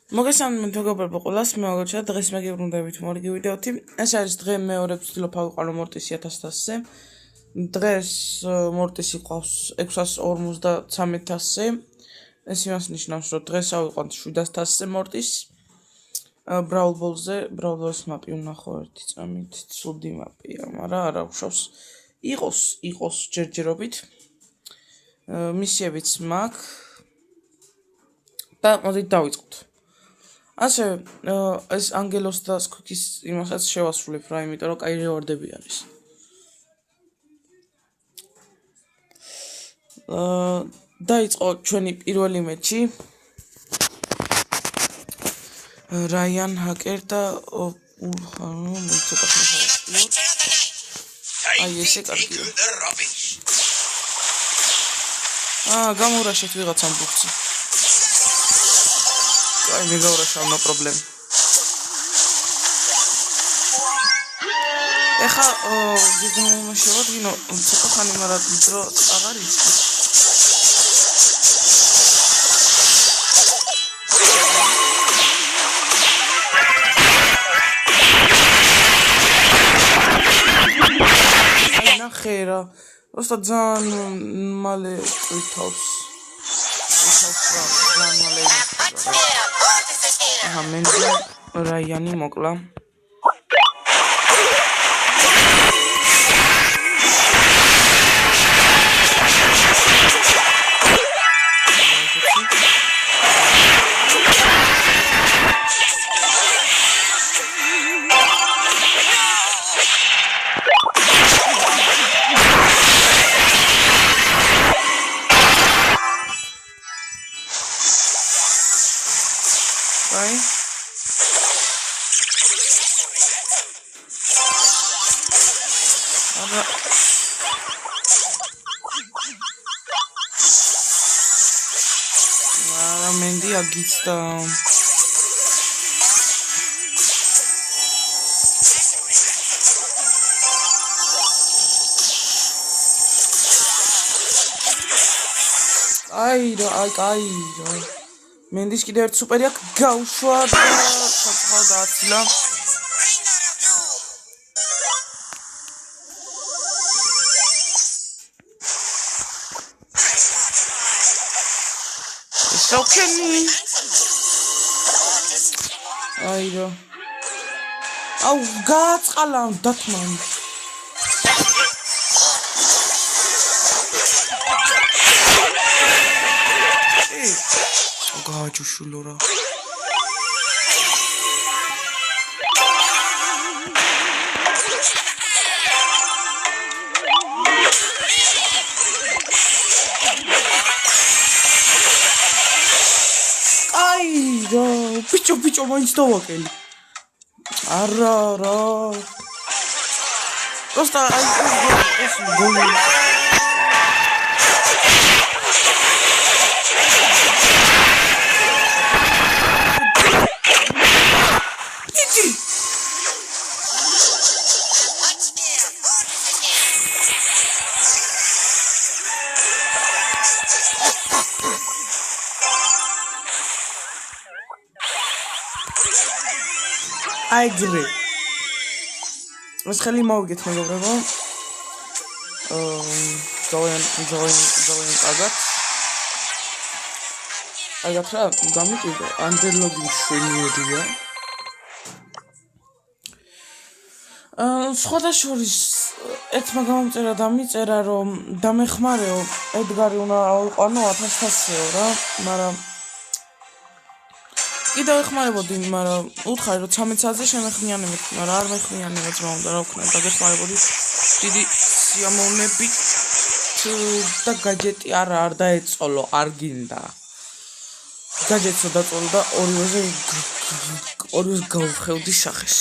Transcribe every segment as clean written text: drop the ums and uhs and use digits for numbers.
მოგესალმებით მეგობრებო ყველას, მე მოგეჩვენებთ დღეს მეგებრუნდებით მორიგი ვიდეოთი. ეს არის დღე მეორე ვცდილობ ავიყვანო მორტისი 1100-ზე. დღეს მორტისი ყავს 653-ზე. ეს იმას ნიშნავს, რომ დღეს ავიყვანთ 700-ზე მორტის. Brawl Ball-ზე, Brawl Ball-ს მაპი ვნახო ერთი წამით, ცუდი მაპია, მაგრამ არა უშავს. იყოს ჯერჯერობით. მისიებიც მაქვს. და მოდით დავიწყოთ. ასე ეს ანგელოს და სკუკის იმასაც შევასრულებ რა, იმიტომ რომ კაი რევარდები არის. დაიწყო ჩვენი პირველი მეჩი. რაიან ჰაკერ და ცოტა ხმოვანია. აი ესე კარგია. გამურაშეთ ვიღაცამ ბუქცი. აი მეგობრებო, no problem. ეხა გიგმო შევადგინო ცოტა ხანი, მაგრამ დრო აღარ იცი. აი ნახერა, просто ძალიან მალე ყვითავს. ძალიან მალე. მენდე რაიანი მოკლა. მენდი აგიცდა. აი მენდის კიდევ ერთ სუპერი აქვს, გავშვა და საწყალ დააცილა. Sokeni. Ayro. Au gatsqala datman. Gajushulora. Picho mains დავაკელი. არა. Просто ეს გოლი. აიგრე. ეს ხელი მოვიგეთ მეგობრებო. ძალიან კარგად. აიგათ რა, გამიჭირდა ანდერლოგი შენიოდია. სხვადასხვის ერთმა გამომწერა და მიწერა რომ დამეხმარეო ედგარი უნდა ავიყვანო 1100-ზე რა, მაგრამ კიდევ ეხმარებოდი, მაგრამ უთხარი რომ 13 საათზე შემეხმიანებთ, მაგრამ არ მეხმიანებთ მომდა რა ვქნა, დაგეხმარებოდი დიდი სიამოვნებით და გაჯეტი არ დაეწოლო, არ გინდა. გაჯეტსო დაწოლო და ორივეზე გავხევდი სახეს.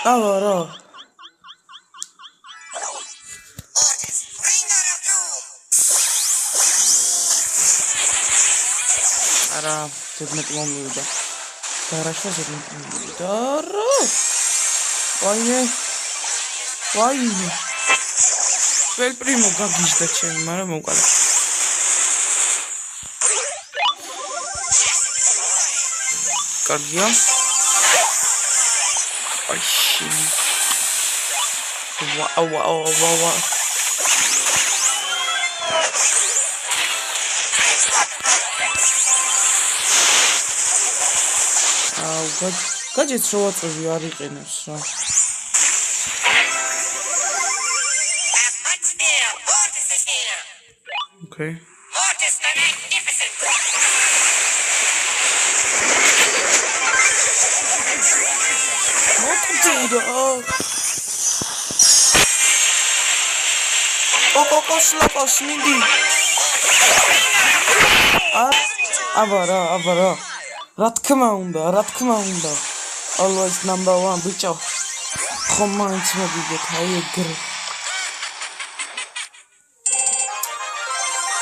Avara. Ara, ზედმეტი მომივიდა. Garashva zedmeti momivida. ვაიმე վել პრიმო გაგიჟდა ჩემი მაგრამ მოვკალე კარგია აიში ვა გაჯეთს რო ვაწევი არ იყენებს რა Okay. Mortis the Magnificent. What did Slapos Mindy. Avara. Ratkma unda. Always number 1, bicho. Comments mobile I agree.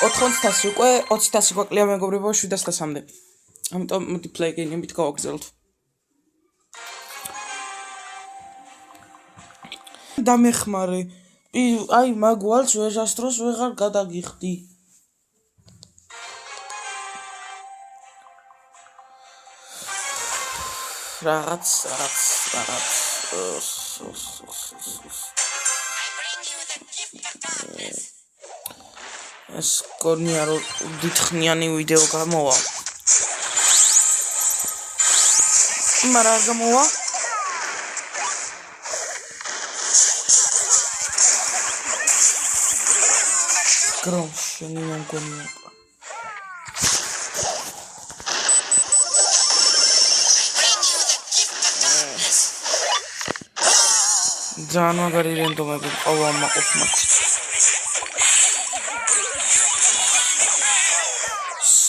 400-ს უკვე 20-ს გვაკლია მეგობრებო 700-მდე. ამიტომ მოდი play game-ით გავაგრძელოთ. დამეხმარე. აი მაგ ვალს ვეჟასტროს ვეღარ გადაგიხდი. რაღაც. ეს გონია რომ დიდხნიანი ვიდეო გამოვა. მაგრამ გამოვა. გროშენი მგონია. ძალიან მაგარი რენდომები ყოლა მაყოფმაც.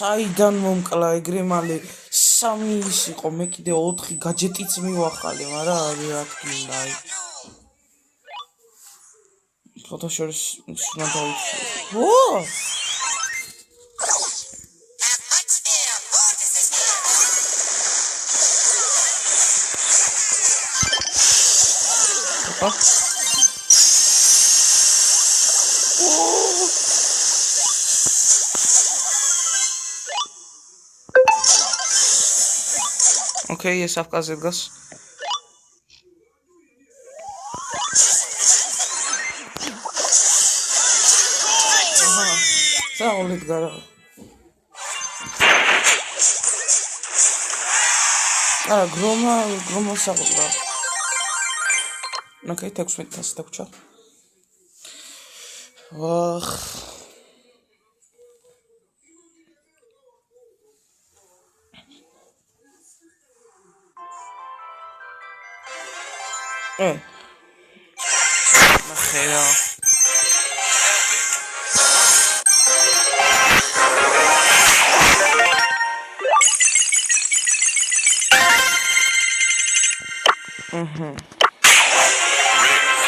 საიდან მომკლა ეგრე მალე 3 ის იყო მე კიდე 4 გაჯეტიც მივახალე მაგრამ არის რა თქმა აი ფოტოშოპის უნდა დავიცი Okay, yes, I've got it. So, let's go. Groma sabla. Okay, text me das text. Nahera.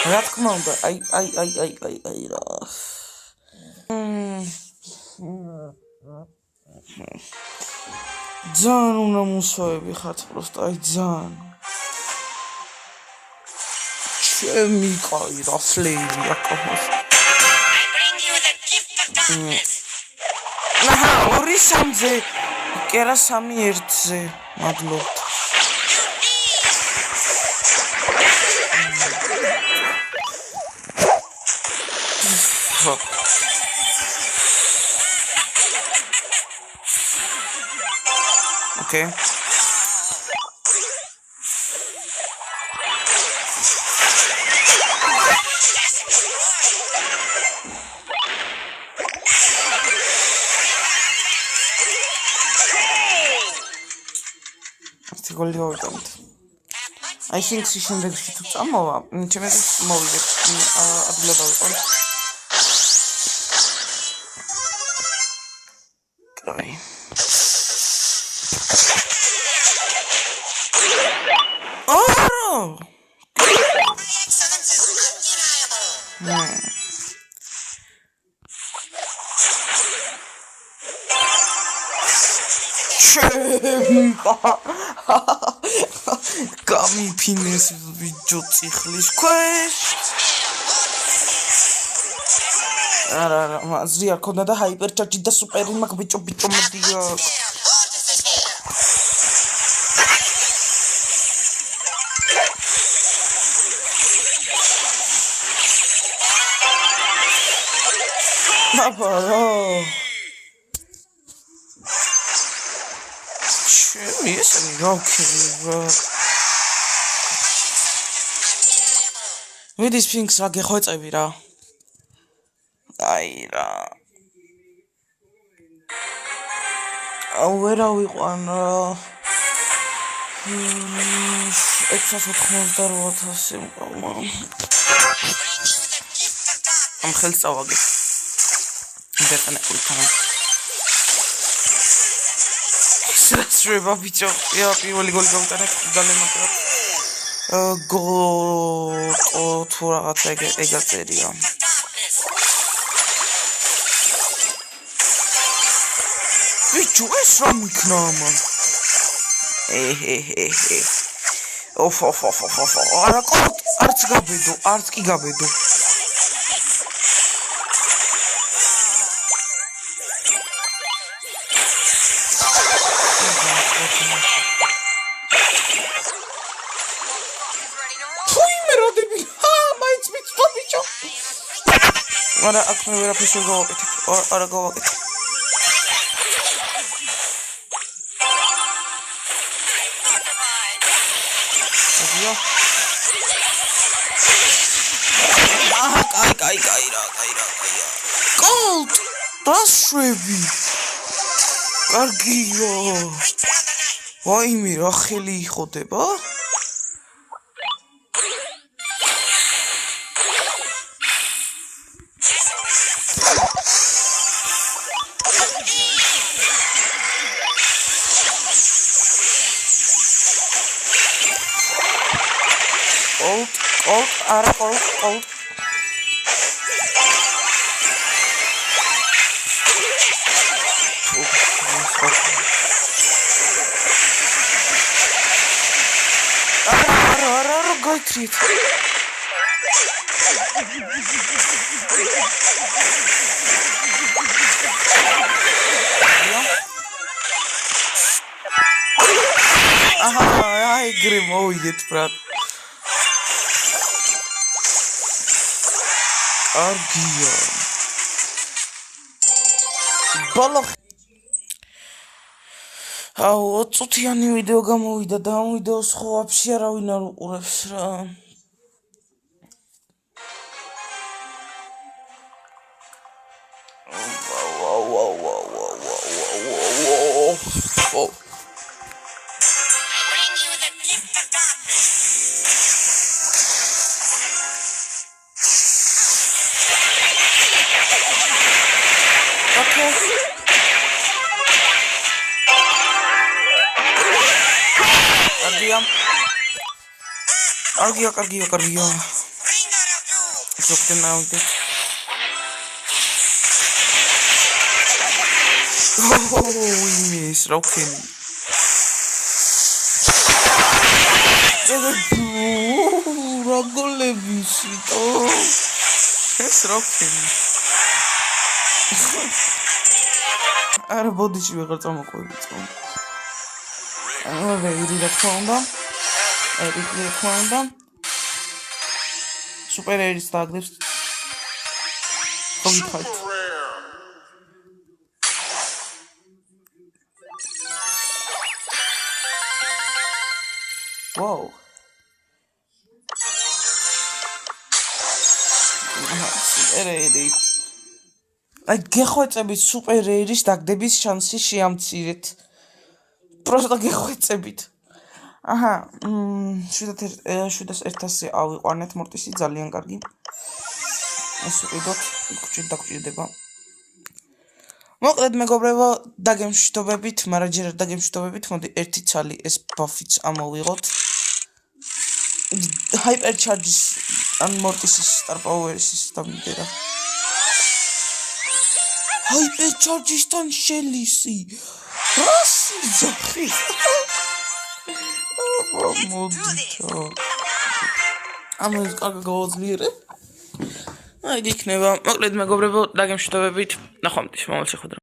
რა თქმა უნდა, აი რა. ძალიან უნდა მოსვევი ხართ просто, აი ძალიან. ჩემი კაი რა ფლეივია ყავს. აჰა, 2-3-ზე, კერა 3-1-ზე, მადლობთ. Okay. I think she should have to some more. Chemist mode. Oh! Excellence is undeniable. გამიფინეს ვიჯო წიხლის ქვეშ. არა, მაზრი არ ქონდა და ჰაიპერჩარჯი და სუპერი მაგ ბიჭო მოდია. აბარო. ესენი რა ვქება. ვიდი სფინქს რა გეხვეწები რა. აი რა. ვერა ვიყვან რა. 688,000 მყავმა. ამ ხელს წავაგე. დეტანე ულთან. სრება ბიჭო, პირველი გოლი გავუტანე ძალიან მაგრამ თუ რაღაცა ეგა წერია. ბიჭო, ეს რა მიქნა ამან? ოფ. არა კორტ, არც კი გაბედო. არა აქ მე ვერაფერს ვერ გავაკეთებ. არა გავაკეთე. კაი რა. კოლტ, დაშვები. კარგია. ვაიმე რა ხელი იხოდება? Colt, ara Colt. Ara, Gottfried. Aha, игры мовит, брат. Аргия. Балах. აუ, წუთიანი ვიდეო გამოვიდა და ამ ვიდეოს ხო ვაფშე არავინ არ უყურებს რა. ვაუ. Კარგია. Ზოგადად ნავიდეთ. იმის რა ვქენი. რა გოლები სიტო. ეს რა ვქენი. არა ბოდიში ვეღარ წამოყვები წამ. არა ირი რა თქმა უნდა. Super Aries დააგდებს. ხოვითხართ. Wow. Super Aries. აი გეხვეწებით Super Aries დაგდების შანსი შეამცირეთ. Просто გეხვეწებით. აჰა, 700 ავიყვანეთ მორტისი ძალიან კარგი. ეს ვიდოთ, დაგვჭირდება. მოკლედ მეგობრებო, დაგემშვიდობებით, მაგრამ ჯერ არ დაგემშვიდობებით, მოდი ერთი ცალი ეს ბაფიც ამოვიღოთ. Hypercharge-ის ან მორტისის Star Power-ის დამიდერა. Hypercharge-ისთან შელისი. რასი ზახი. მოდითო ამას კარგი გავაძლიერე აი იქნება მოკლედ მეგობრებო დაგემშვიდობებით ნახვამდის მომავალ შეხვედრამდე